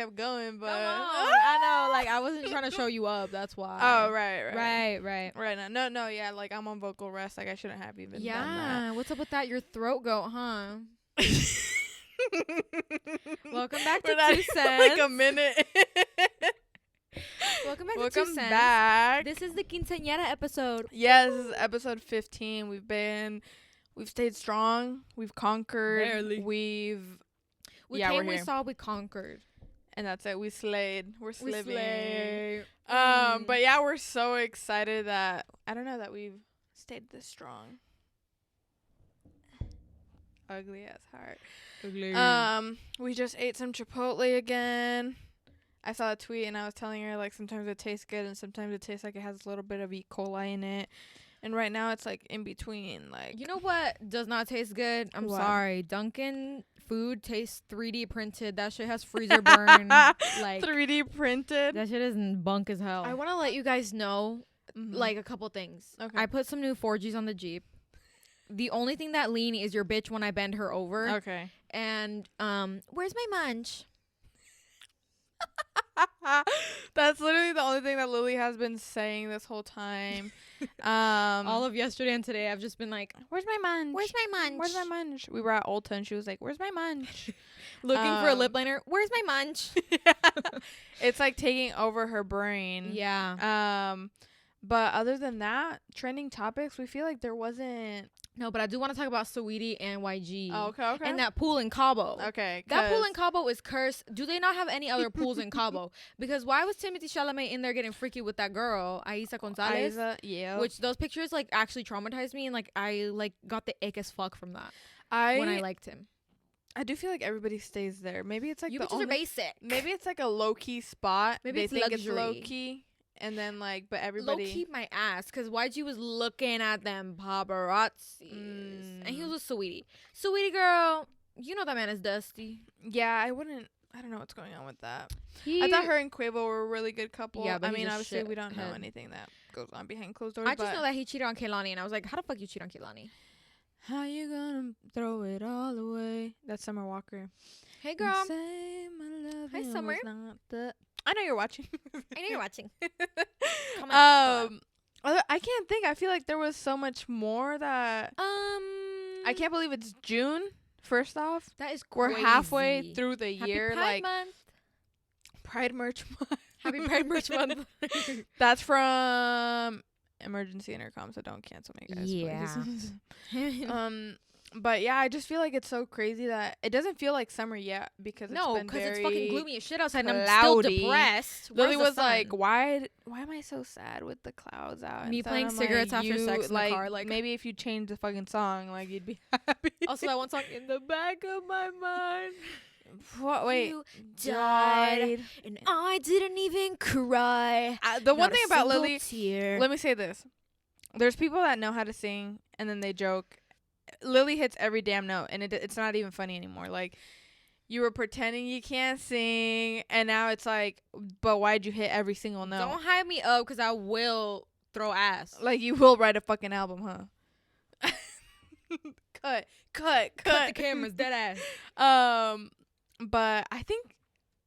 kept going, but I know, like I wasn't trying to show you up. That's why. Oh, right. Right. No. Yeah, like I'm on vocal rest. Like I shouldn't have even done Yeah. What's up with that? Your throat goat, huh? that. Welcome back to We're not Two even, Cents. like a minute. Welcome back to Welcome Two Cents. back. This is the quinceañera episode. Yes, this is episode 15. We've stayed strong. We've conquered. Barely. We We here. saw, we conquered. And that's it. We slayed. We're We sliving. slay. But yeah, we're so excited that that we've stayed this strong. Ugly ass heart. We just ate some Chipotle again. I saw a tweet and I was telling her like sometimes it tastes good and sometimes it tastes like it has a little bit of E. coli in it. And right now it's like in between. Like, you know what does not taste good? I'm What? sorry. Dunkin' food tastes 3D printed. That shit has freezer burn. Like 3D printed. that shit is bunk as hell. I want to let you guys know Mhm. like a couple things. Okay. I put some new 4Gs on the Jeep. The only thing that lean is your bitch when I bend her over. Okay. And where's my munch? That's literally the only thing that Lily has been saying this whole time. All of yesterday and today I've just been like, Where's my munch? where's my munch? Where's my munch? We were at Ulta and she was like, "Where's my munch?" Looking for a lip liner. Where's my munch? It's like taking over her brain. Yeah. But other than that, trending topics, we feel like there wasn't. No, but I do want to talk about Saweetie and YG. Oh, okay. And that pool in Cabo. Okay. That pool in Cabo is cursed. Do they not have any other pools in Cabo? Because why was Timothy Chalamet in there getting freaky with that girl, Aisa Gonzalez? Yeah. Which those pictures like actually traumatized me and like I like got the ick as fuck from that when I liked him. I do feel like everybody stays there. Maybe it's like You the bitches are basic. Maybe it's like a low key spot. Maybe they it's think luxury. it's low key, and then like, but everybody. Low key my ass, because YG was looking at them paparazzis. And he was with Saweetie. Saweetie girl, you know that man is dusty. Yeah, I don't know what's going on with that. I thought her and Quavo were a really good couple. Yeah, but I mean, he's a obviously we don't know shithead. anything that goes on behind closed doors. I just know that he cheated on Kehlani, and I was like, how the fuck you cheat on Kehlani? How you gonna throw it all away? That's Summer Walker. Hey girl. Say my love Hi, Summer. was not the- I know you're watching. I know you're watching. Come on. I can't think. I feel like there was so much more that I can't believe it's June. First off, That is we're crazy. halfway through the Happy year. Pride Like Month. Pride Merch Month. Happy Pride Merch Month. That's from Emergency Intercom, so don't cancel me, guys. Yeah. Please. But yeah, I just feel like it's so crazy that it doesn't feel like summer yet because No, because it's fucking gloomy as shit outside, and I'm cloudy. still depressed. Lily Where's the was like, sun? "Why am I so sad with the clouds out?" Me and stuff? playing And I'm cigarettes like, after sex in the like, car, like- maybe if you change the fucking song, like you'd be happy. Also, that one song in the back of my mind. What? Wait, You died, and I didn't even cry. the one Not a thing about single Lily, tear. let me say this: there's people that know how to sing and then they joke. Lily hits every damn note, and it's not even funny anymore. Like, you were pretending you can't sing, and now it's like, but why'd you hit every single note? Don't hype me up, because I will throw ass. Like, you will write a fucking album, huh? Cut the cameras, dead ass. But I think,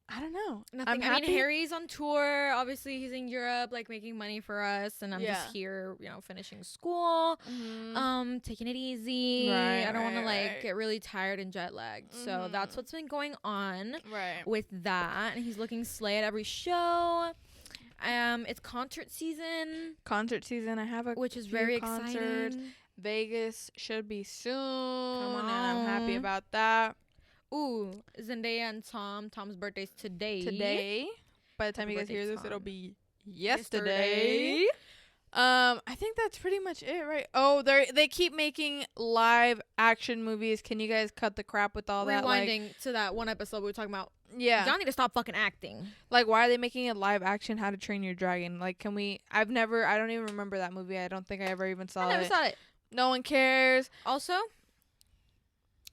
I don't know. Nothing. I mean, Harry's on tour. Obviously, he's in Europe, like making money for us, and I'm just here, finishing school, taking it easy. Right, I don't want to right. get really tired and jet lagged. So that's what's been going on Right. with that. And he's looking slay at every show. It's concert season, I have a which is few very concerts. exciting. Vegas should be soon. Come on and I'm happy now. about that. Ooh, Zendaya and Tom's birthday's today. By the time you guys birthday, hear this, Tom. it'll be yesterday. I think that's pretty much it, right? Oh, they keep making live action movies. Can you guys cut the crap with all that? Like, Rewinding to that one episode we were talking about. yeah. Y'all need to stop fucking acting. Like, why are they making it live action? How to Train Your Dragon? Like, can we? I don't even remember that movie. I don't think I ever even saw I never it. saw it. No one cares. Also,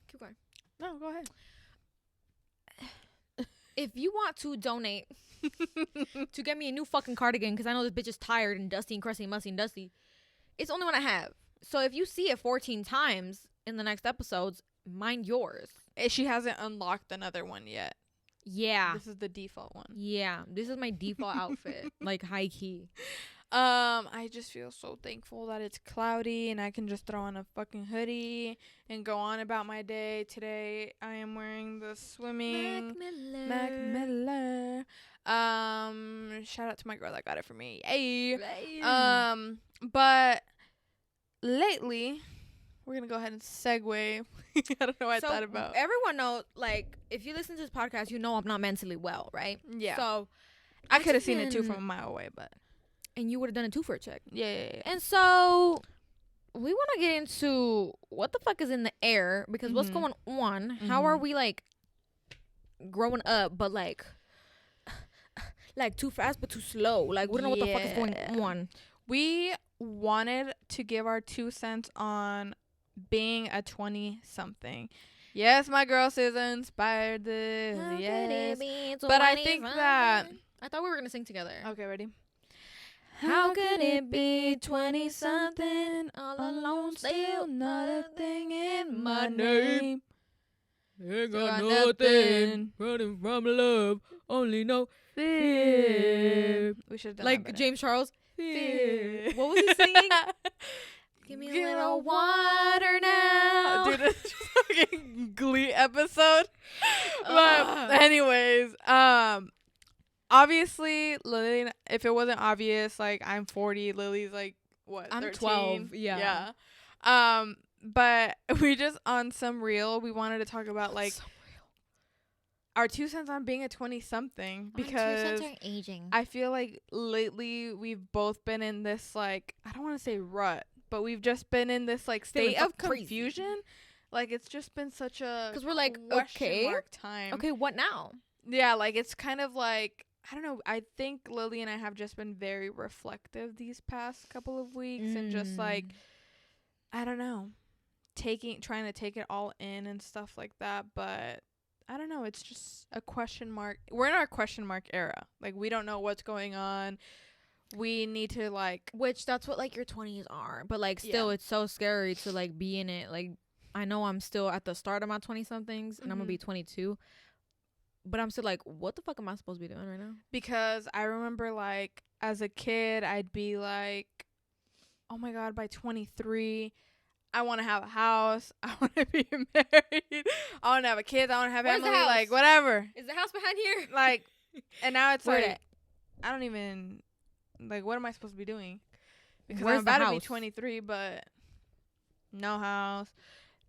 keep going. No, go ahead. If you want to donate to get me a new fucking cardigan, because I know this bitch is tired and dusty and crusty and musty and dusty, it's the only one I have. So if you see it 14 times in the next episodes, mind yours. She hasn't unlocked another one yet. Yeah. This is the default one. Yeah. This is my default outfit. Like, high key. I just feel so thankful that it's cloudy and I can just throw on a fucking hoodie and go on about my day. Today I am wearing the swimming Mac Miller. Shout out to my girl that got it for me. Yay. But lately, we're gonna go ahead and segue. I don't know what I thought about. Everyone knows, like, if you listen to this podcast, you know I'm not mentally well, right? Yeah. So I could have seen it too from a mile away, but and you would have done a 2 for a check. Yeah. And so we want to get into what the fuck is in the air, because what's going on? How are we, like, growing up, but like too fast but too slow? Like, we don't know what the fuck is going on. We wanted to give our 2 cents on being a 20-something. Yes, my girl Susan inspired this. Yes. But I think that I thought we were gonna sing together. Okay, ready? How could it be 20-something all alone, still not a thing in my name? Ain't got nothing running from love, only no fear. We should have done like James Charles. Fear. What was he singing? Give me a little water now. Dude, it's just a fucking Glee episode. But anyways, obviously, Lily, if it wasn't obvious, like, I'm 40, Lily's like, what, I'm 13? 12, yeah. But we just, on some reel, we wanted to talk about, like, our 2 cents on being a 20-something, because 2 cents are aging. I feel like lately we've both been in this, like, I don't want to say rut, but we've just been in this, like, state of confusion. Crazy. Like, it's just been such a because we're like, okay, mark time. Okay, what now? Yeah, like, it's kind of like, I don't know. I think Lily and I have just been very reflective these past couple of weeks and just, like, I don't know, trying to take it all in and stuff like that. But I don't know. It's just a question mark. We're in our question mark era. Like, we don't know what's going on. We need to, like, which that's what, like, your 20s are. But, like, still, it's so scary to, like, be in it. Like, I know I'm still at the start of my 20-somethings and I'm going to be 22. But I'm still like, what the fuck am I supposed to be doing right now? Because I remember, like, as a kid, I'd be like, oh my God, by 23, I want to have a house. I want to be married. I want to have a kid. I want to have family. Like, whatever. Is the house behind here? Like, and now it's like, I don't even, like, what am I supposed to be doing? Because I'm about to be 23, but no house,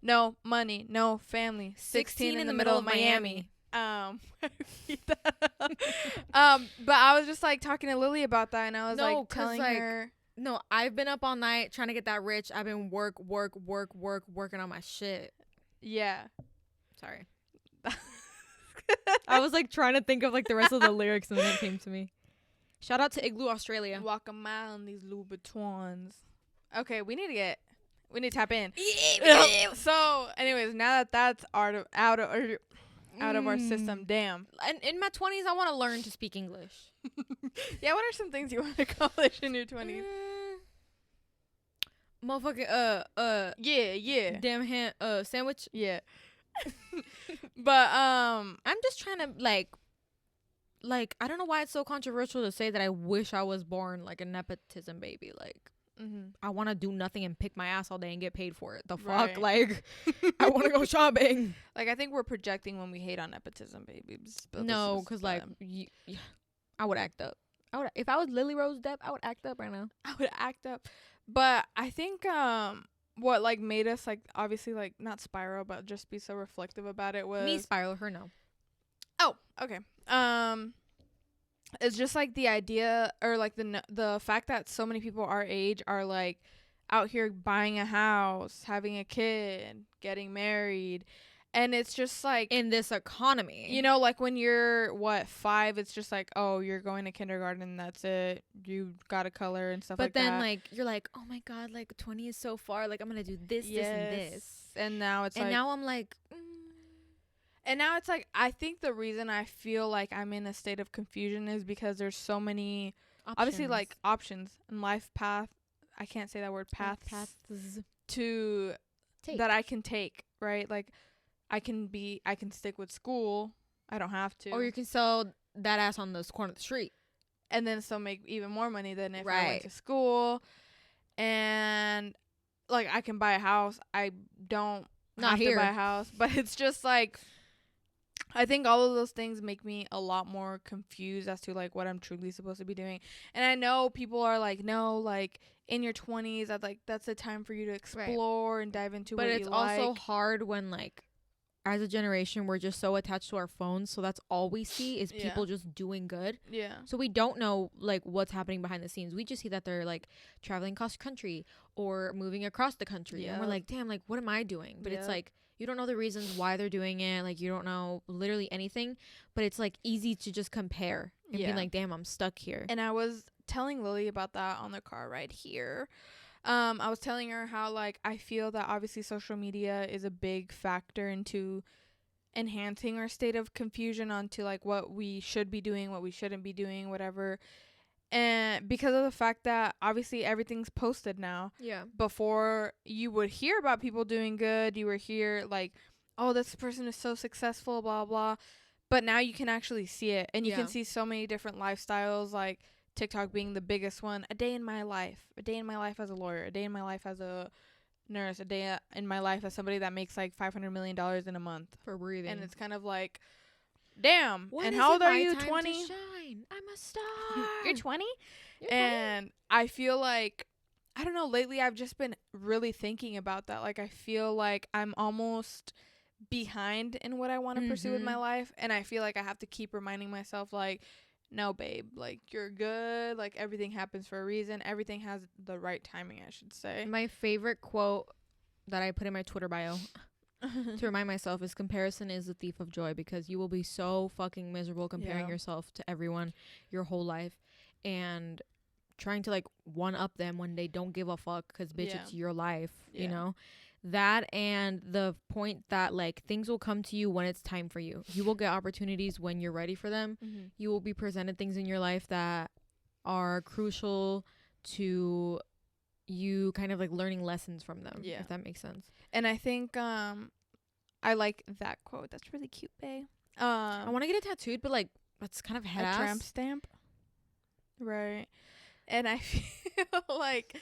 no money, no family. 16 in the middle of Miami. But I was just, like, talking to Lily about that, and I was like telling her, no, I've been up all night trying to get that rich. I've been working on my shit. Yeah. Sorry. I was, like, trying to think of, like, the rest of the lyrics, and then it came to me. Shout out to Igloo, Australia. Walk a mile in these Louboutins. Okay, we need to tap in. So, anyways, now that that's out of our system, damn. And in my 20s, I want to learn to speak English. Yeah, what are some things you want to accomplish in your 20s? Motherfucking yeah. Damn ham sandwich. Yeah. But I'm just trying to, like, I don't know why it's so controversial to say that I wish I was born like a nepotism baby. Like, I want to do nothing and pick my ass all day and get paid for it. The fuck? Like, I want to go shopping. Like, I think we're projecting when we hate on nepotism babies. No, because, like, I would act up. If I was Lily Rose Depp, I would act up right now. I would act up. But I think what, like, made us, like, obviously, like, not spiral, but just be so reflective about it was... Me spiral, her no. Oh, okay. It's just, like, the idea, or, like, the fact that so many people our age are, like, out here buying a house, having a kid, getting married, and it's just, like, in this economy, you know, like, when you're 5, it's just like, oh, you're going to kindergarten and that's it, you got a color and stuff like that. But then, like, you're like, oh my God, like, 20 is so far, like, I'm gonna do this, this, and this, and now it's and now I'm like, and now it's like, I think the reason I feel like I'm in a state of confusion is because there's so many obviously, like, options and life path. I can't say that word, paths to take. That I can take, right? Like, I can stick with school. I don't have to. Or you can sell that ass on the corner of the street. And then still make even more money than if I went to school. And, like, I can buy a house. I don't have to buy a house. But it's just, like, I think all of those things make me a lot more confused as to, like, what I'm truly supposed to be doing. And I know people are like, no, like, in your 20s, that's the time for you to explore and dive into what you like. But it's also hard when, like, as a generation, we're just so attached to our phones. So that's all we see is people just doing good. Yeah. So we don't know, like, what's happening behind the scenes. We just see that they're, like, traveling cross country or moving across the country. And we're like, damn, like, what am I doing? But it's like, you don't know the reasons why they're doing it. Like, you don't know literally anything. But it's, like, easy to just compare and be like, damn, I'm stuck here. And I was telling Lily about that on the car ride here. I was telling her how, like, I feel that obviously social media is a big factor into enhancing our state of confusion onto, like, what we should be doing, what we shouldn't be doing, whatever. And because of the fact that obviously everything's posted now. Yeah. Before, you would hear about people doing good. You would hear, like, oh, this person is so successful, blah, blah. But now you can actually see it. And you can see so many different lifestyles, like TikTok being the biggest one. A day in my life as a lawyer, a day in my life as a nurse, a day in my life as somebody that makes like $500 million in a month for breathing. And it's kind of like, damn. And how old are you? 20? I'm a star. You're 20? And I feel like, I don't know, lately I've just been really thinking about that. Like, I feel like I'm almost behind in what I want to pursue with my life. And I feel like I have to keep reminding myself, like, no, babe, like, you're good. Like, everything happens for a reason. Everything has the right timing, I should say. My favorite quote that I put in my Twitter bio to remind myself is comparison is the thief of joy, because you will be so fucking miserable comparing yourself to everyone your whole life and trying to, like, one up them when they don't give a fuck, because bitch, it's your life, you know? That, and the point that, like, things will come to you when it's time for you. You will get opportunities when you're ready for them. You will be presented things in your life that are crucial to you kind of, like, learning lessons from them, if that makes sense. And I think I like that quote. That's really cute, babe. I want to get it tattooed, but, like, that's kind of head ass. A tramp stamp. Right. And I feel like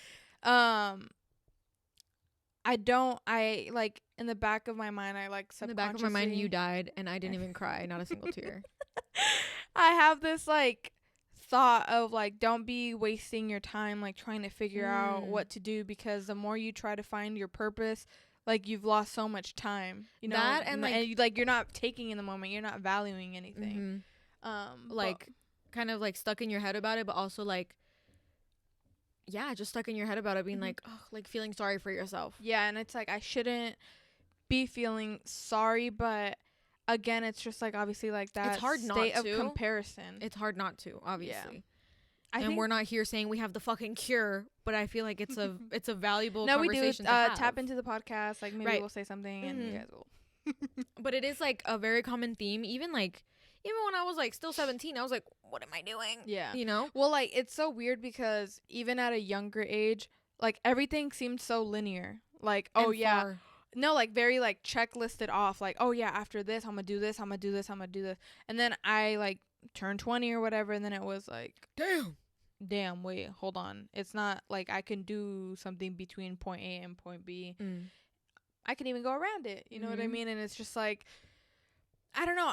I like, in the back of my mind, I like subconsciously. In the back of my mind, you died, and I didn't even cry, not a single tear. I have this, like, thought of, like, don't be wasting your time, like, trying to figure out what to do, because the more you try to find your purpose, like, you've lost so much time, you know. That and like you're not taking in the moment, you're not valuing anything. Like, kind of, like, stuck in your head about it, but also, like, just stuck in your head about it, being like, oh, like, feeling sorry for yourself. Yeah, and it's like, I shouldn't be feeling sorry, but again, it's just, like, obviously, like, that it's hard state not to. Of comparison. It's hard not to, obviously. Yeah. And we're not here saying we have the fucking cure, but I feel like it's a valuable no, conversation we do. to have. Tap into the podcast, like, maybe we'll say something and you guys will. But it is, like, a very common theme, even when I was, like, still 17, I was like, what am I doing? Yeah. You know? Well, like, it's so weird because even at a younger age, like, everything seemed so linear. Like, oh, yeah. Far. No, like, very, like, checklisted off. Like, oh, yeah, after this, I'm going to do this, I'm going to do this, I'm going to do this. And then I, like, turned 20 or whatever, and then it was like, damn, wait, hold on. It's not, like, I can do something between point A and point B. I can even go around it. You know what I mean? And it's just, like, I don't know.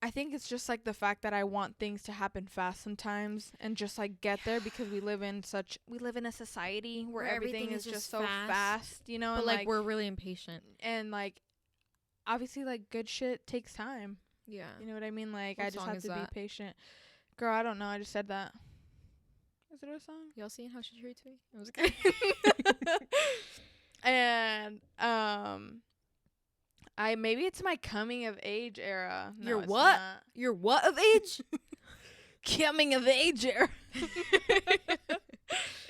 I think it's just, like, the fact that I want things to happen fast sometimes and just, like, get there, because we live in a society where everything is just so fast, you know? But, and, like, we're really impatient. And, like, obviously, like, good shit takes time. Yeah. You know what I mean? Like, What I just song have is to that? be patient. Girl, I don't know. I just said that. Is it a song? Y'all seeing how she treats me? It was okay. And, maybe it's my coming of age era. No, Your it's what? not. Your what of age? Coming of age era.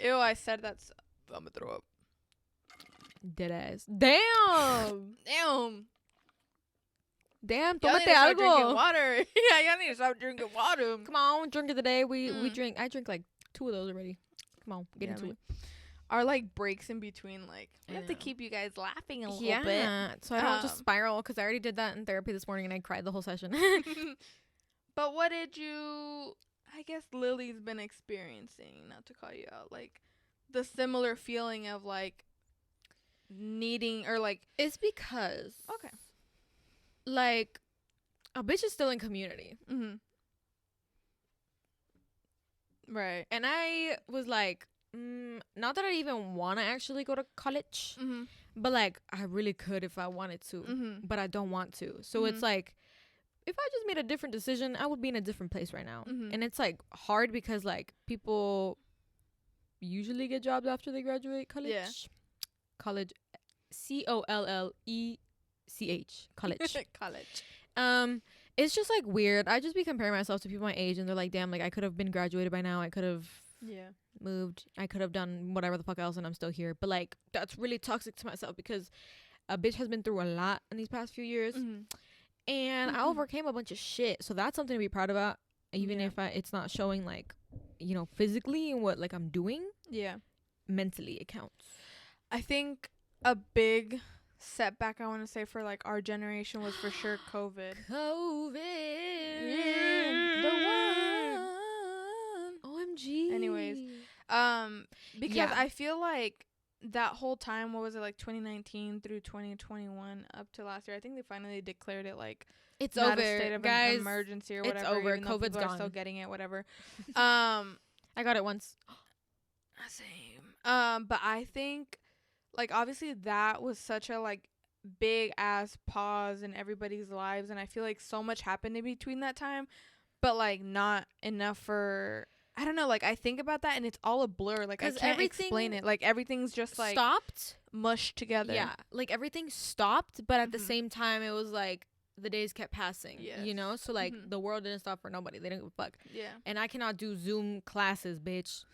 Ew, I said that's. I'm gonna throw up. Dead ass. Damn. Damn, Y'all need tómate to start drinking algo. water. Yeah, y'all need to start drinking water. Come on, drink of the day. We drink. I drink like 2 of those already. Come on, get into it. our like breaks in between, like we have to keep you guys laughing a little bit. Yeah, so I don't just spiral, because I already did that in therapy this morning and I cried the whole session. But what did you, I guess Lily's been experiencing, not to call you out, like the similar feeling of like needing, or like, it's because okay, like a bitch is still in community. Right. And I was like, not that I even want to actually go to college, but like I really could if I wanted to, but I don't want to. So it's like, if I just made a different decision, I would be in a different place right now. And it's like hard because like people usually get jobs after they graduate college. Yeah. College, COLLECH, college. College. It's just like weird. I just be comparing myself to people my age, and they're like, damn, like I could have been graduated by now. I could have moved. I could have done whatever the fuck else, and I'm still here. But like that's really toxic to myself, because a bitch has been through a lot in these past few years. And I overcame a bunch of shit. So that's something to be proud about. Even if it's not showing like, you know, physically and what like I'm doing. Yeah. Mentally it counts. I think a big setback, I want to say, for like our generation was for sure COVID. The one. OMG. Anyways. Because I feel like that whole time, what was it, like 2019 through 2021 up to last year, I think they finally declared it like it's not over, a state of guys. An emergency or whatever. It's over. Even though COVID's people gone. are still getting it, whatever. I got it once. Same. But I think like obviously that was such a like big ass pause in everybody's lives, and I feel like so much happened in between that time, but like not enough for, I don't know, like I think about that and it's all a blur. Like I can't explain it. Like everything's just like stopped, mushed together. Yeah, like everything stopped, but at the same time it was like the days kept passing. You know, so like the world didn't stop for nobody. They didn't give a fuck. Yeah. And I cannot do Zoom classes, bitch.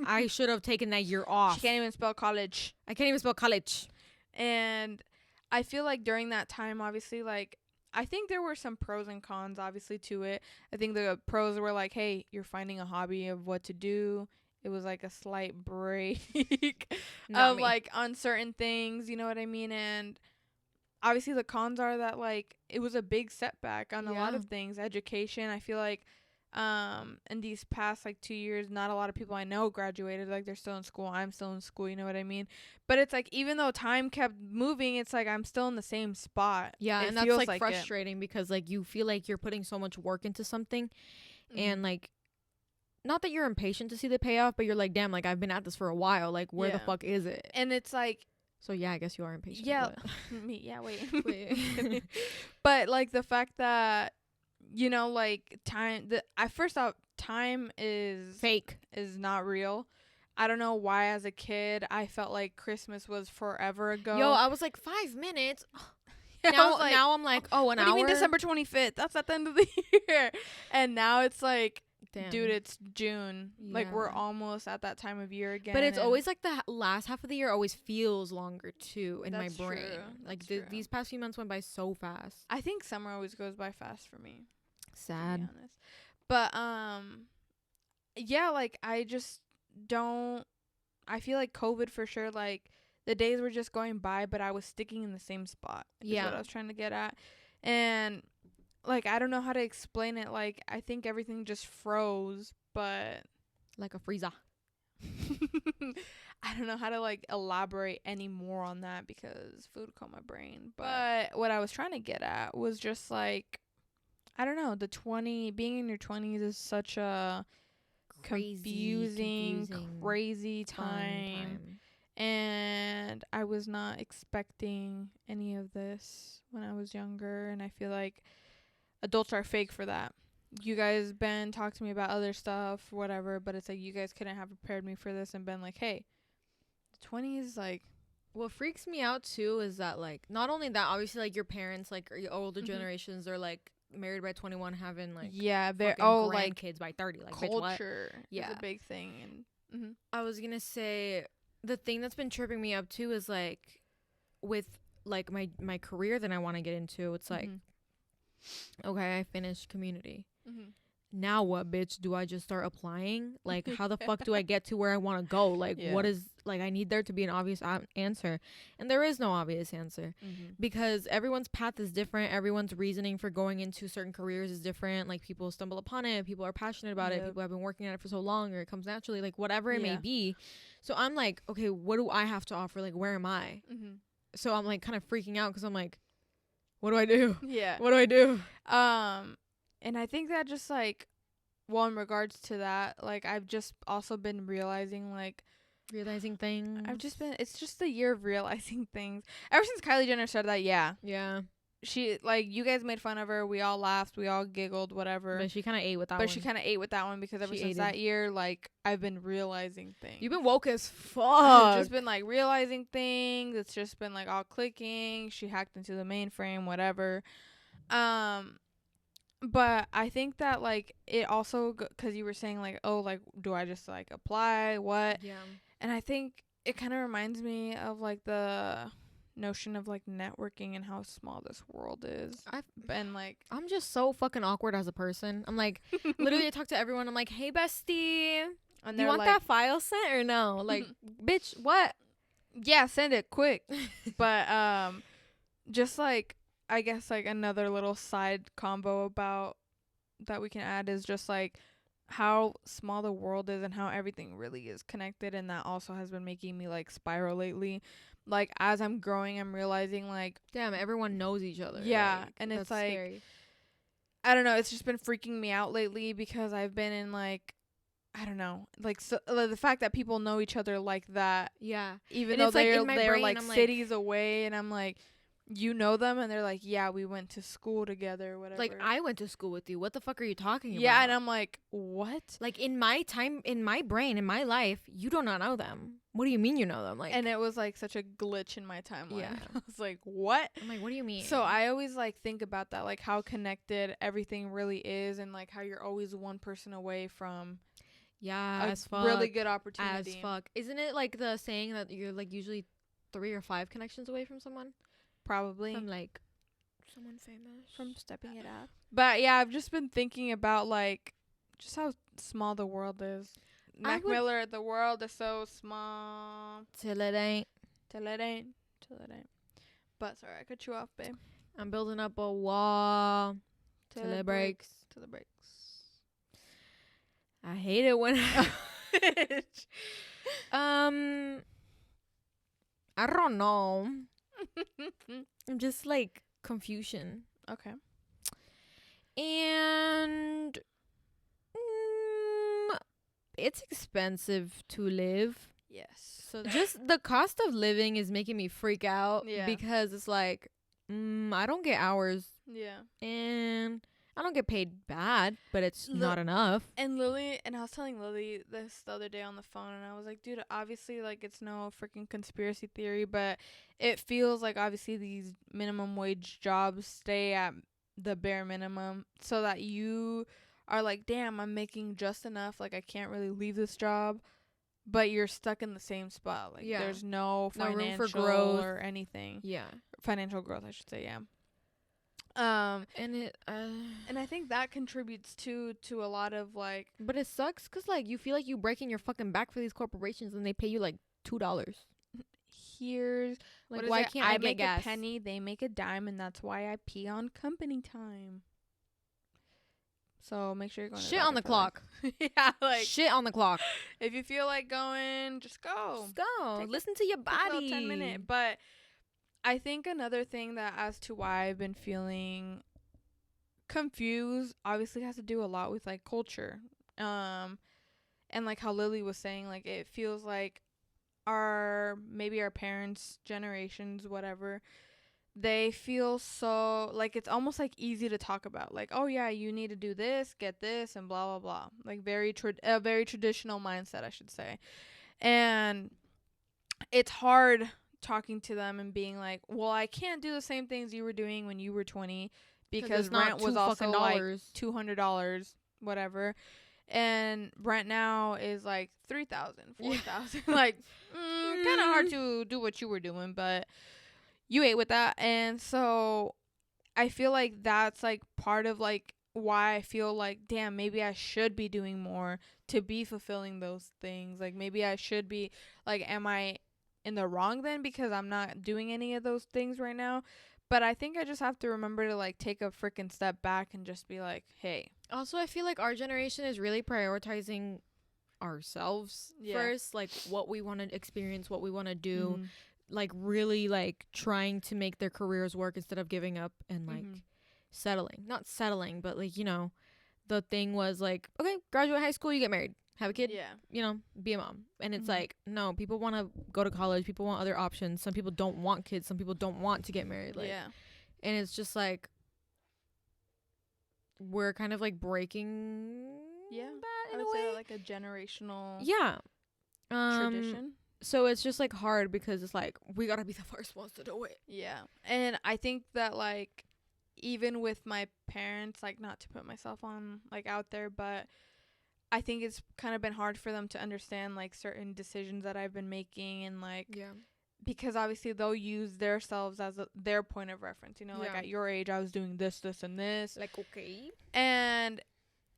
I should have taken that year off. She can't even spell college. I can't even spell college. And I feel like during that time, obviously, like I think there were some pros and cons, obviously, to it. I think the pros were like, hey, you're finding a hobby of what to do. It was like a slight break of like on certain things, you know what I mean? And obviously the cons are that like it was a big setback on a lot of things. Education, I feel like in these past like 2 years, not a lot of people I know graduated. Like they're still in school. I'm still in school, you know what I mean? But it's like even though time kept moving, it's like I'm still in the same spot. Yeah, and that's like frustrating because like you feel like you're putting so much work into something, and like not that you're impatient to see the payoff, but you're like, damn, like I've been at this for a while. Like where the fuck is it? And it's like, so yeah, I guess you are impatient. Yeah, me. Yeah, wait. But like the fact that, you know, like time, I first thought time is fake, is not real. I don't know why as a kid I felt like Christmas was forever ago. Yo, I was like 5 minutes. Yeah, now I'm like, oh, an hour. What do you mean December 25th? That's at the end of the year. And now it's like, damn. Dude, it's June. Yeah. Like we're almost at that time of year again. But it's always like the last half of the year always feels longer too in my brain. Like these past few months went by so fast. I think summer always goes by fast for me. Sad. To be honest. But yeah, like I just don't, I feel like COVID for sure, like the days were just going by, but I was sticking in the same spot. Yeah. Is what I was trying to get at. And like I don't know how to explain it. Like I think everything just froze, but like a freezer. I don't know how to like elaborate any more on that because food caught my brain. But what I was trying to get at was just like, I don't know, being in your 20s is such a confusing crazy time. And I was not expecting any of this when I was younger, and I feel like adults are fake for that. You guys been talk to me about other stuff, whatever, but it's like you guys couldn't have prepared me for this and been like, hey, the 20s, like, what freaks me out too is that like not only that, obviously like your parents, like your older generations are like married by 21, having like like kids by 30. Like culture is a big thing. And I was gonna say the thing that's been tripping me up too is like with like my career that I want to get into. It's like, okay, I finished community, now what, bitch? Do I just start applying? Like, how the fuck do I get to where I want to go? Like, what is, like, I need there to be an obvious answer. And there is no obvious answer because everyone's path is different. Everyone's reasoning for going into certain careers is different. Like, people stumble upon it. People are passionate about it. People have been working at it for so long, or it comes naturally, like, whatever it may be. So I'm like, okay, what do I have to offer? Like, where am I? So I'm, like, kind of freaking out because I'm like, what do I do? What do I do? And I think that just, like, well, in regards to that, like, I've just also been realizing, like, realizing things. It's just the year of realizing things. Ever since Kylie Jenner said that, yeah. She, like, you guys made fun of her. We all laughed. We all giggled, whatever. But she kind of ate with that one. Because ever since that year, like, I've been realizing things. You've been woke as fuck. I've just been, like, realizing things. It's just been, like, all clicking. She hacked into the mainframe, whatever. But I think that, like, it also, because you were saying, like, oh, like, do I just, like, apply? What? Yeah. And I think it kind of reminds me of, like, the notion of, like, networking and how small this world is. I'm just so fucking awkward as a person. I'm like, literally I talk to everyone. I'm like, hey, bestie, and you want, like, that file sent or no? Like, bitch, what? Yeah, send it quick. But just, like, I guess, like, another little side combo about that we can add is just, like, how small the world is and how everything really is connected. And that also has been making me, like, spiral lately. Like, as I'm growing, I'm realizing, like, damn, everyone knows each other. Yeah. Like, and it's, like, scary. I don't know. It's just been freaking me out lately because I've been in, like, I don't know, like, so, the fact that people know each other like that. Yeah. Even though they're like cities away, and I'm like, you know them, and they're like, yeah, we went to school together, whatever. Like, I went to school with you. What the fuck are you talking about? Yeah, and I'm like, what? Like, in my time, in my brain, in my life, you do not know them. What do you mean you know them? Like, and it was, like, such a glitch in my timeline. Yeah. I was like, what? I'm like, what do you mean? So I always, like, think about that, like, how connected everything really is, and, like, how you're always one person away from really good opportunity. As fuck. Isn't it, like, the saying that you're, like, usually 3 or 5 connections away from someone? Probably. From, like, someone famous. From stepping it up. But, yeah, I've just been thinking about, like, just how small the world is. Mac Miller, the world is so small. Till it ain't. Till it ain't. Till it ain't. But, sorry, I cut you off, babe. I'm building up a wall. Till it breaks. Till it breaks. I hate it when I don't know. I'm just, like, confusion. Okay. And it's expensive to live. Yes. So just the cost of living is making me freak out. Yeah. Because it's like, I don't get hours. Yeah. And I don't get paid bad, but it's not enough. And Lily, and I was telling Lily this the other day on the phone, and I was like, dude, obviously, like, it's no freaking conspiracy theory, but it feels like, obviously, these minimum wage jobs stay at the bare minimum so that you are like, damn, I'm making just enough, like, I can't really leave this job, but you're stuck in the same spot. Like, there's no financial room for growth or anything. Yeah. Financial growth, I should say, yeah. And I think that contributes to a lot of, like, but it sucks because, like, you feel like you breaking your fucking back for these corporations and they pay you like $2. Here's like, why can't I get gas? A penny, they make a dime, and that's why I pee on company time. So make sure you're going. Shit on the clock. Yeah, like shit on the clock. If you feel like going, just go. Just go. Listen to your body. 10 minutes. But I think another thing that as to why I've been feeling confused obviously has to do a lot with, like, culture. And like how Lily was saying, like, it feels like our parents' generations, whatever, they feel so, like, it's almost, like, easy to talk about. Like, oh, yeah, you need to do this, get this, and blah, blah, blah. Like, a very traditional mindset, I should say. And it's hard talking to them and being like, well, I can't do the same things you were doing when you were 20 because rent was also like $200, whatever, and rent now is like $3,000, $4,000. Like, kind of hard to do what you were doing, but you ate with that. And so I feel like that's, like, part of, like, why I feel like, damn, maybe I should be doing more to be fulfilling those things. Like, maybe I should be, like, am I in the wrong then because I'm not doing any of those things right now? But I think I just have to remember to, like, take a freaking step back and just be like, hey. Also, I feel like our generation is really prioritizing ourselves first, like what we want to experience, what we want to do, like really like trying to make their careers work instead of giving up and like not settling, but like, you know, the thing was like, okay, graduate high school, you get married, have a kid, you know, be a mom. And it's like, no, people want to go to college, people want other options, some people don't want kids, some people don't want to get married, like, and it's just like we're kind of like breaking that in a way. Say like a generational tradition. So it's just like hard because it's like we gotta be the first ones to do it. Yeah. And I think that like even with my parents, like not to put myself on like out there, but I think it's kind of been hard for them to understand like certain decisions that I've been making, and like because obviously they'll use themselves as their point of reference, you know, like at your age I was doing this and this, like, okay, and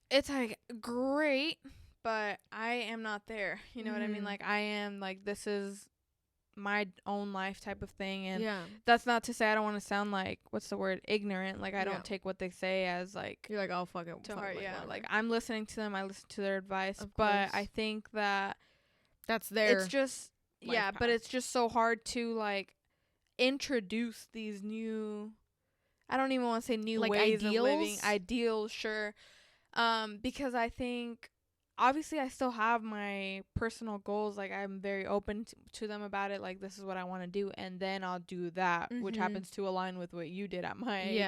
it's like great, but I am not there, you know what I mean? Like I am like, this is my own life type of thing, and that's not to say I don't want to sound like, what's the word, ignorant, like I don't take what they say as like, you're like, oh fuck it to heart. Like I'm listening to them, I listen to their advice, but I think that that's their, it's just path. But it's just so hard to like introduce these new, I don't even want to say new like ways of living, ideals, because I think obviously I still have my personal goals, like I'm very open to them about it, like this is what I want to do, and then I'll do that, which happens to align with what you did at my age.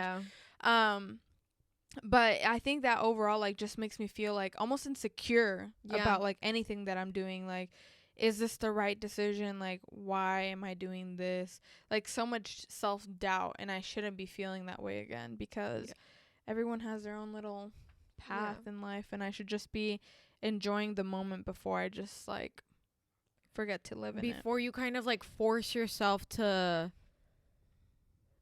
But I think that overall like just makes me feel like almost insecure about like anything that I'm doing, like is this the right decision, like why am I doing this, like so much self-doubt, and I shouldn't be feeling that way again, because everyone has their own little path in life, and I should just be enjoying the moment before I just like forget to live in it. Before you kind of like force yourself to,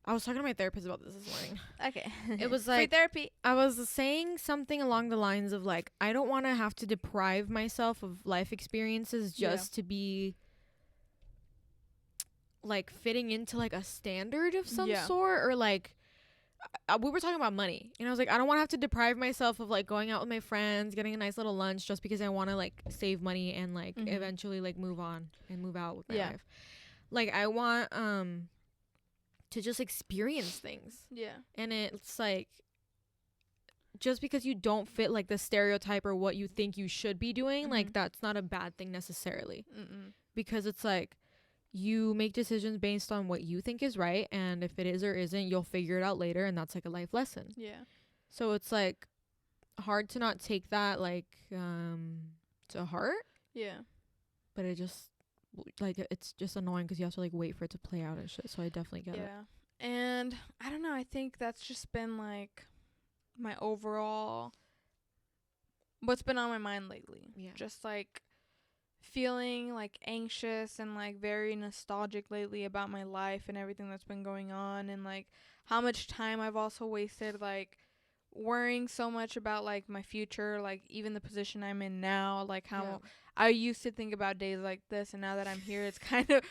I was talking to my therapist about this morning. Okay. It was like free therapy. I was saying something along the lines of like, I don't want to have to deprive myself of life experiences just to be like fitting into like a standard of some sort, or like we were talking about money, and I was like, I don't want to have to deprive myself of like going out with my friends, getting a nice little lunch, just because I want to like save money and like eventually like move on and move out with my life. Like I want to just experience things. And it's like, just because you don't fit like the stereotype or what you think you should be doing, like that's not a bad thing necessarily. Because it's like, you make decisions based on what you think is right, and if it is or isn't, you'll figure it out later, and that's like a life lesson. So it's like hard to not take that like to heart. But it just like, it's just annoying because you have to like wait for it to play out and shit. So I definitely get it. And I don't know, I think that's just been like my overall, what's been on my mind lately. Just like feeling like anxious and like very nostalgic lately about my life and everything that's been going on, and like how much time I've also wasted like worrying so much about like my future, like even the position I'm in now, like how I used to think about days like this, and now that I'm here, it's kind of,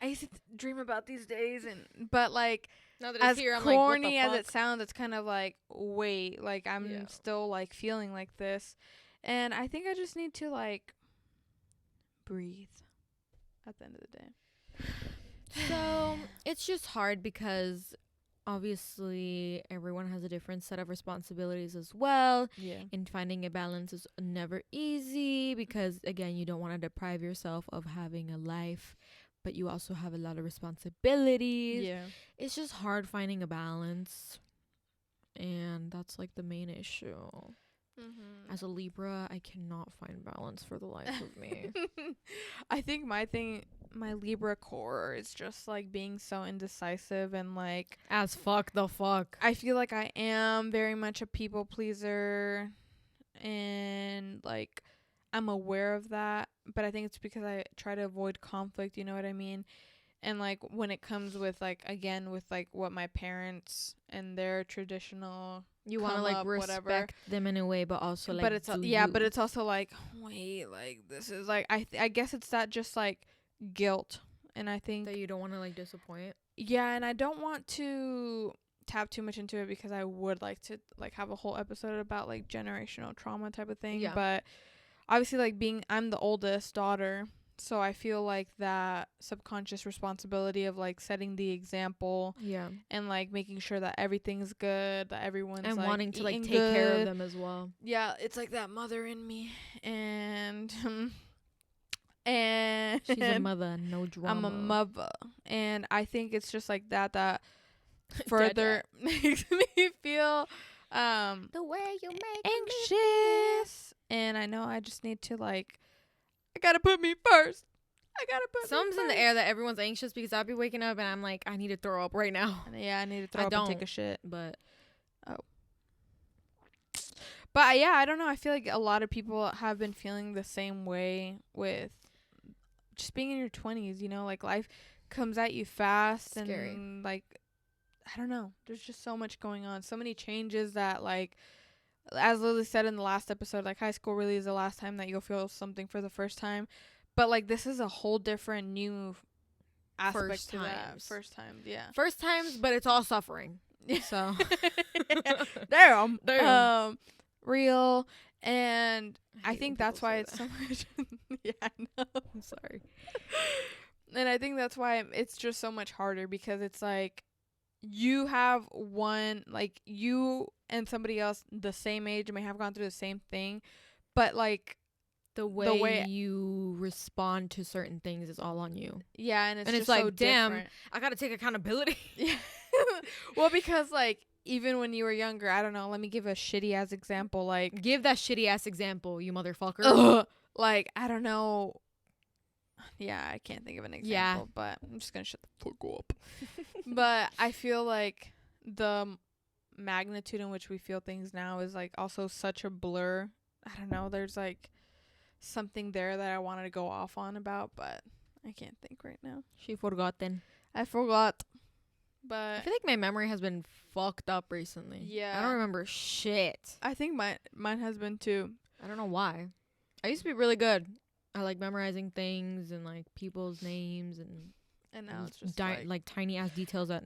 I used to dream about these days, and but like now that as it's here, I'm corny like, as it sounds, it's kind of like, wait, like I'm still like feeling like this, and I think I just need to like breathe at the end of the day. So it's just hard because obviously everyone has a different set of responsibilities as well, and finding a balance is never easy, because again, you don't want to deprive yourself of having a life, but you also have a lot of responsibilities. It's just hard finding a balance, and that's like the main issue. As a Libra, I cannot find balance for the life of me. I think my Libra core is just like being so indecisive, and like as fuck. I feel like I am very much a people pleaser, and like I'm aware of that, but I think it's because I try to avoid conflict, you know what I mean? And like when it comes with like, again, with like what my parents and their traditional you want to like respect whatever. Them in a way, but also like, but it's but it's also like, wait, like this is like I guess it's that just like guilt, and I think that you don't want to like disappoint. Yeah, and I don't want to tap too much into it because I would like to like have a whole episode about like generational trauma type of thing. Yeah. But obviously, like I'm the oldest daughter, so I feel like that subconscious responsibility of like setting the example. Yeah. And like making sure that everything's good, that everyone's and like wanting to like take good. Care of them as well. Yeah, it's like that mother in me, and and she's a mother, no drama. I'm a mother, and I think it's just like that further makes me feel the way you make anxious, and I know I just need to like I gotta put me first. Something's in the air that everyone's anxious because I'll be waking up and I'm like, I need to throw up right now. Yeah, I need to throw up and take a shit. But yeah, I don't know. I feel like a lot of people have been feeling the same way with just being in your 20s, you know, like life comes at you fast. Scary. And like, I don't know. There's just so much going on. So many changes that like, as Lily said in the last episode, like high school really is the last time that you'll feel something for the first time. But like this is a whole different new aspect to that. First times, yeah. First times, but it's all suffering. So damn. Real. And I think that's why it's so much. Yeah, I know. I'm sorry. And I think that's why it's just so much harder because it's like you have one, like you and somebody else the same age may have gone through the same thing, but like the way you respond to certain things is all on you. Yeah, and it's just like, so damn, different. I gotta take accountability. Yeah. Well, because like even when you were younger, I don't know, let me give a shitty ass example. Like, give that shitty ass example, you motherfucker. Like, I don't know. Yeah, I can't think of an example, but I'm just gonna shut the fuck up. But I feel like the magnitude in which we feel things now is like also such a blur. I don't know. There's like something there that I wanted to go off on about, but I can't think right now. She forgot then. I forgot. But I feel like my memory has been fucked up recently. Yeah. I don't remember shit. I think mine has been too. I don't know why. I used to be really good. I like memorizing things and like people's names and now it's just like tiny ass details that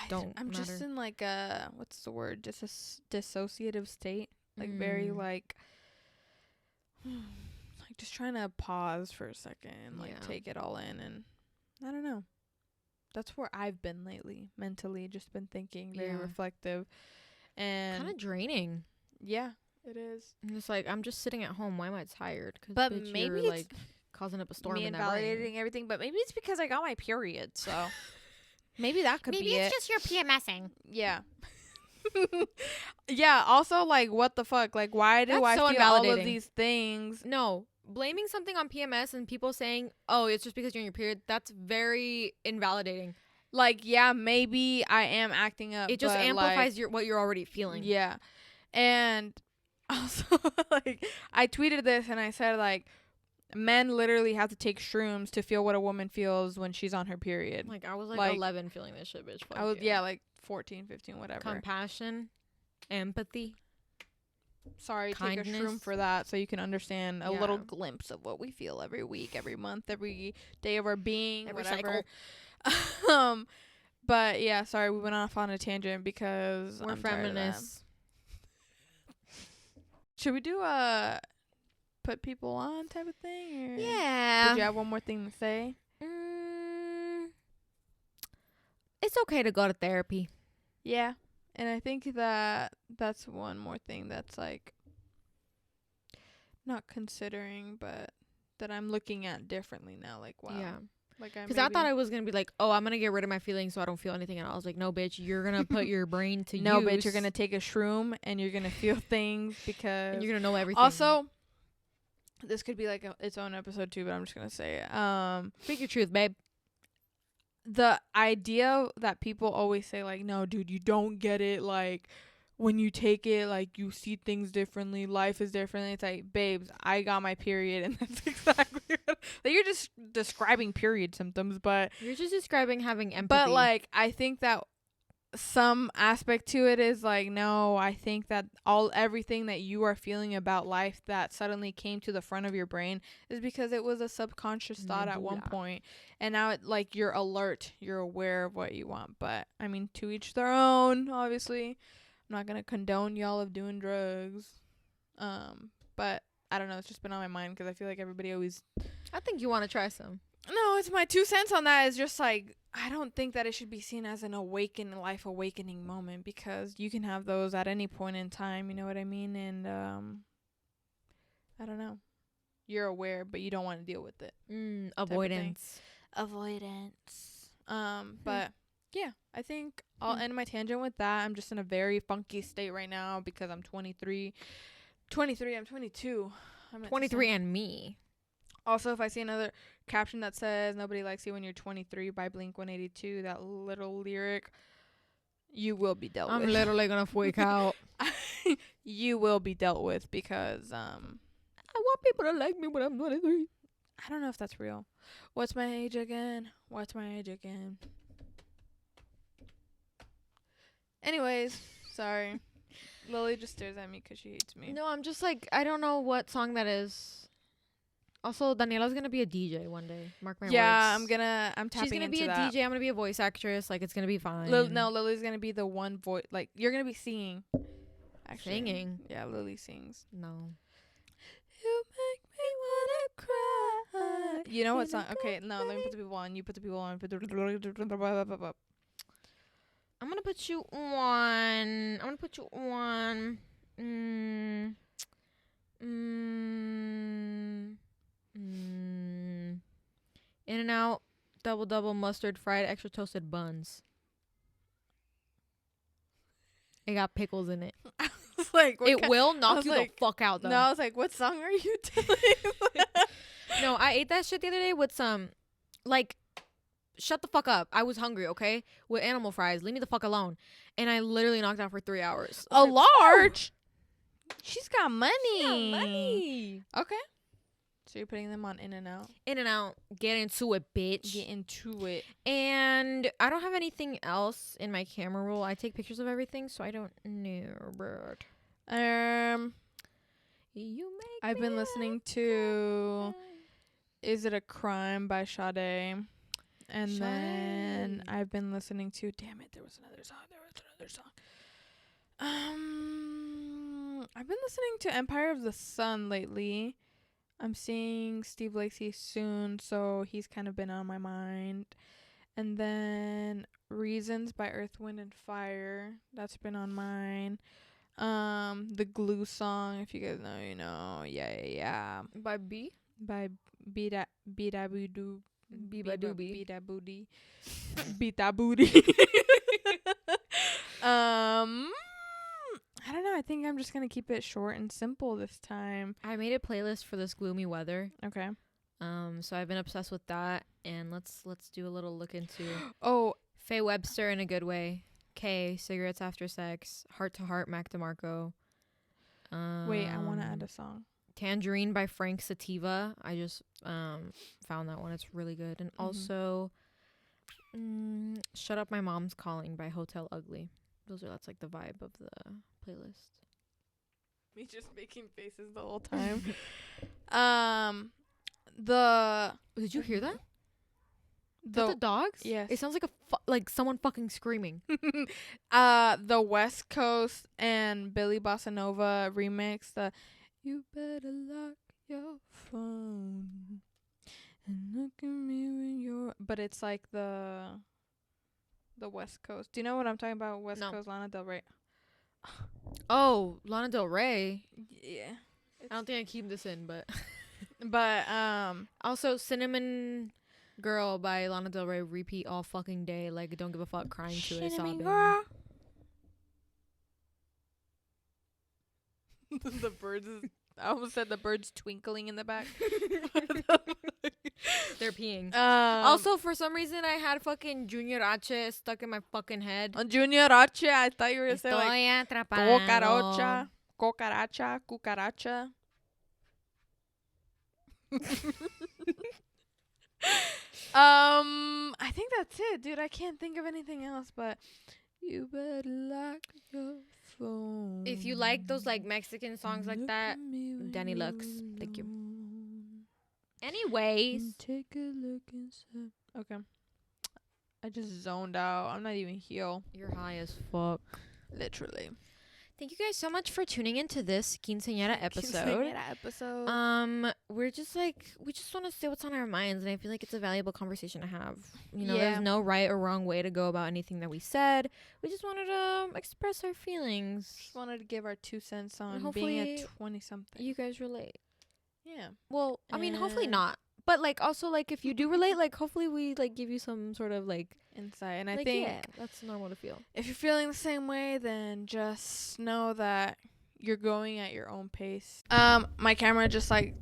don't I'm matter. just in like a what's the word? Dissociative state. Like very like just trying to pause for a second and like take it all in, and I don't know. That's where I've been lately, mentally, just been thinking, very reflective and kind of draining. Yeah, it is. And it's like I'm just sitting at home. Why am I tired? But maybe you're like causing up a storm. Me in invalidating everything, but maybe it's because I got my period. So maybe that could be it. Maybe it's just your PMSing. Yeah. Yeah. Also, like, what the fuck? Like, why do I feel all of these things? No. Blaming something on PMS and people saying, oh, it's just because you're in your period, that's very invalidating. Like, yeah, maybe I am acting up. It just amplifies what you're already feeling. Yeah. And also, like, I tweeted this and I said, like, men literally have to take shrooms to feel what a woman feels when she's on her period. Like, I was like 11 feeling this shit, bitch. I was, like 14, 15, whatever. Compassion, empathy. Sorry, kindness. Take a shroom for that so you can understand a little glimpse of what we feel every week, every month, every day of our being, every whatever. Cycle. But yeah, sorry, we went off on a tangent because we're feminists. Should we do a put people on type of thing? Or yeah. Did you have one more thing to say? It's okay to go to therapy. Yeah. And I think that that's one more thing that's like not considering, but that I'm looking at differently now. Like, wow. Yeah. Like, because I thought I was going to be like, oh, I'm going to get rid of my feelings so I don't feel anything. And I was like, no, bitch, you're going to put your brain to use. No, bitch, you're going to take a shroom and you're going to feel things because. And you're going to know everything. Also, this could be like its own episode too, but I'm just going to say it. Speak your truth, babe. The idea that people always say, like, no, dude, you don't get it. Like, when you take it, like, you see things differently. Life is different. It's like, babes, I got my period. And that's exactly what, like, you're just describing period symptoms, but. You're just describing having empathy. But, like, I think that some aspect to it is like, no, I think that everything that you are feeling about life that suddenly came to the front of your brain is because it was a subconscious thought at one point, and now it, like, you're alert, you're aware of what you want. But I mean, to each their own, obviously. I'm not gonna condone y'all of doing drugs, but I don't know, it's just been on my mind because I feel like everybody always, I think you want to try some. no, it's my 2 cents on that. Is just like, I don't think that it should be seen as an life awakening moment, because you can have those at any point in time. You know what I mean? And I don't know. You're aware, but you don't want to deal with it. Avoidance. But yeah, I think I'll end my tangent with that. I'm just in a very funky state right now because I'm 23. I'm 22. I'm 23 and me. Also, if I see another caption that says "Nobody likes you when you're 23" by Blink-182, that little lyric, you will be dealt with. I'm literally gonna freak out. You will be dealt with, because I want people to like me when I'm 23. I don't know if that's real. What's my age again? Anyways, sorry. Lily just stares at me because she hates me. No, I'm just like, I don't know what song that is. Also, Daniela's gonna be a DJ one day. Mark my words. Yeah, I'm tapping She's gonna into be a that. DJ. I'm gonna be a voice actress. Like, it's gonna be fine. No, Lily's gonna be the one voice. Like, you're gonna be singing. Actually. Singing? Yeah, Lily sings. No. You make me wanna cry. You know what song? Okay, no, let me put the people on. You put the people on. I'm gonna put you on. In-N-Out double mustard fried extra toasted buns. It got pickles in it. I was like, it will knock you the fuck out, though. No, I was like, what song are you telling? No, I ate that shit the other day with some, like, shut the fuck up. I was hungry, okay? With animal fries. Leave me the fuck alone. And I literally knocked out for 3 hours. A large? She's got money. Okay. So you're putting them on In-N-Out? In-N-Out. Get into it, bitch. Get into it. And I don't have anything else in my camera roll. I take pictures of everything, so I don't know, bird. I've been listening to Is It a Crime by Sade. And then I've been listening to, damn it, there was another song. I've been listening to Empire of the Sun lately. I'm seeing Steve Lacy soon, so he's kind of been on my mind. And then Reasons by Earth, Wind, and Fire. That's been on mine. The Glue song, if you guys know, you know. Yeah. By B? By Bida Boo. Biba Doobie. Bida Booty. Bita Booty. I don't know. I think I'm just gonna keep it short and simple this time. I made a playlist for this gloomy weather. Okay. So I've been obsessed with that, and let's do a little look into Faye Webster in a good way. K, Cigarettes After Sex, Heart to Heart, Mac DeMarco. Wait, I want to add a song. Tangerine by Frank Sativa. I just found that one. It's really good. And also Shut Up My Mom's Calling by Hotel Ugly. That's like the vibe of the playlist. Me just making faces the whole time. Did you hear that? The dogs? Yes. It sounds like like someone fucking screaming. The West Coast and Billy Bossa Nova remix. The You Better Lock Your Phone and look at me when you're. But it's like the West Coast. Do you know what I'm talking about? West Coast, Lana Del Rey. Oh, Lana Del Rey. Yeah. I don't think I keep this in, but also Cinnamon Girl by Lana Del Rey, repeat all fucking day. Like, don't give a fuck, crying to it, sobbing. Girl. The birds I almost said the birds twinkling in the back. They're peeing. Also, for some reason, I had fucking Junior H stuck in my fucking head. Junior H, I thought you were gonna say like cucaracha. I think that's it, dude. I can't think of anything else, but You better lock your phone. If you like those like Mexican songs like that, Danny Lux. Thank you. Anyways, take a look inside. Okay. I just zoned out. I'm not even here. You're high as fuck. Literally. Thank you guys so much for tuning into this quinceañera episode. We're just like, we just want to say what's on our minds, and I feel like it's a valuable conversation to have. You know, there's no right or wrong way to go about anything that we said. We just wanted to express our feelings. Just wanted to give our 2 cents on being a 20-something. You guys relate. Yeah. Well, I mean, hopefully not. But, like, also, like, if you do relate, like, hopefully we, like, give you some sort of, like... insight. And I think... yeah, that's normal to feel. If you're feeling the same way, then just know that you're going at your own pace. My camera just, like,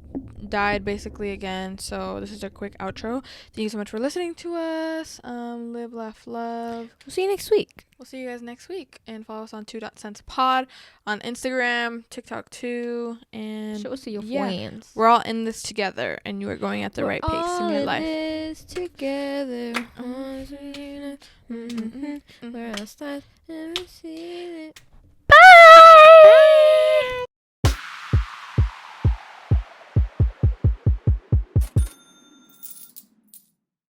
died, basically, again. So, this is a quick outro. Thank you so much for listening to us. Live, laugh, love. We'll see you next week. We'll see you guys next week. And follow us on 2.sensepod on Instagram, TikTok too. And show us to your friends. We're all in this together, and you are going at the right pace in your life. We're all in this together. Where I start and receive it.